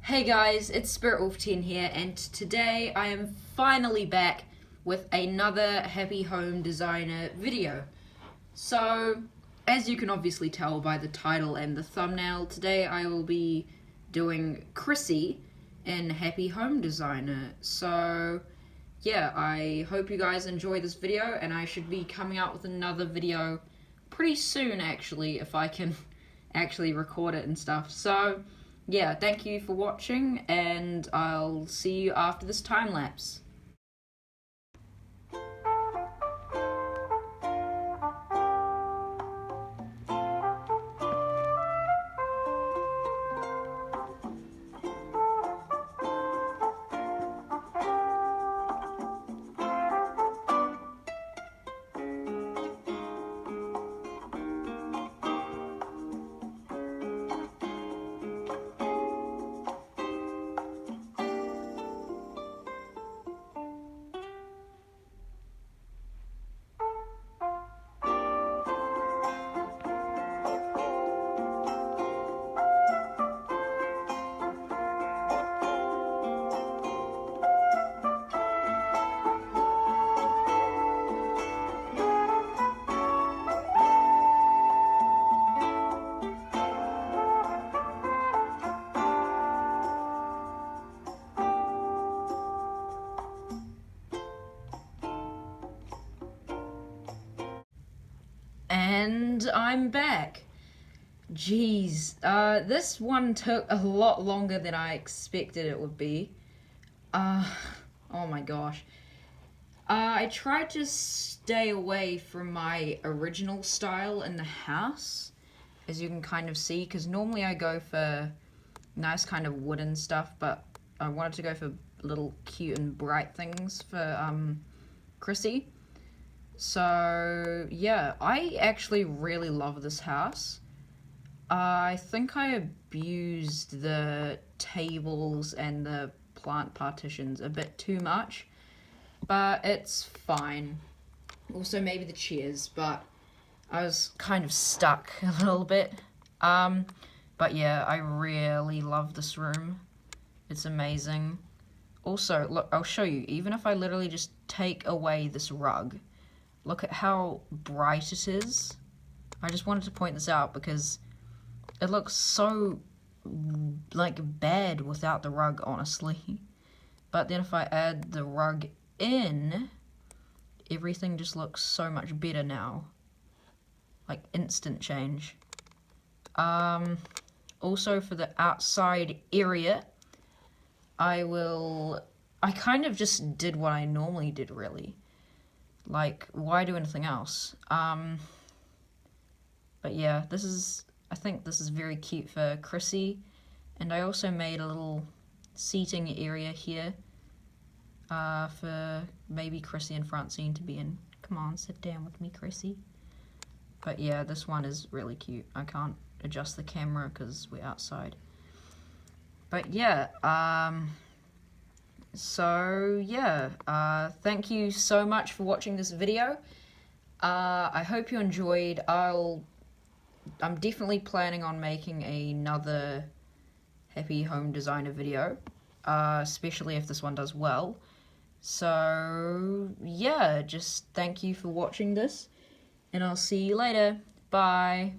Hey guys, it's SpiritWolf10 here, and today I am finally back with another Happy Home Designer video. So, as you can obviously tell by the title and the thumbnail, today I will be doing Chrissy in Happy Home Designer. So, yeah, I hope you guys enjoy this video, and I should be coming out with another video pretty soon actually, if I can actually record it and stuff. So, yeah, thank you for watching, and I'll see you after this time lapse. And I'm back. Jeez, this one took a lot longer than I expected it would be. Oh my gosh. I tried to stay away from my original style in the house, as you can kind of see, because normally I go for nice kind of wooden stuff, but I wanted to go for little cute and bright things for Chrissy. So yeah, I actually really love this house. I think I abused the tables and the plant partitions a bit too much, but it's fine. Also maybe the chairs, but I was kind of stuck a little bit. But yeah, I really love this room. It's amazing. Also, look, I'll show you, even if I literally just take away this rug, look at how bright it is. I just wanted to point this out because it looks so, like, bad without the rug, honestly. But then if I add the rug in, everything just looks so much better now. Like, instant change. Also for the outside area, I kind of just did what I normally did, really. Like, why do anything else? But yeah, I think this is very cute for Chrissy. And I also made a little seating area here for maybe Chrissy and Francine to be in. Come on, sit down with me, Chrissy. But yeah, this one is really cute. I can't adjust the camera because we're outside. But yeah, so yeah, thank you so much for watching this video. I hope you enjoyed. I'm definitely planning on making another Happy Home Designer video, especially if this one does well. So yeah, just thank you for watching this, and I'll see you later. Bye.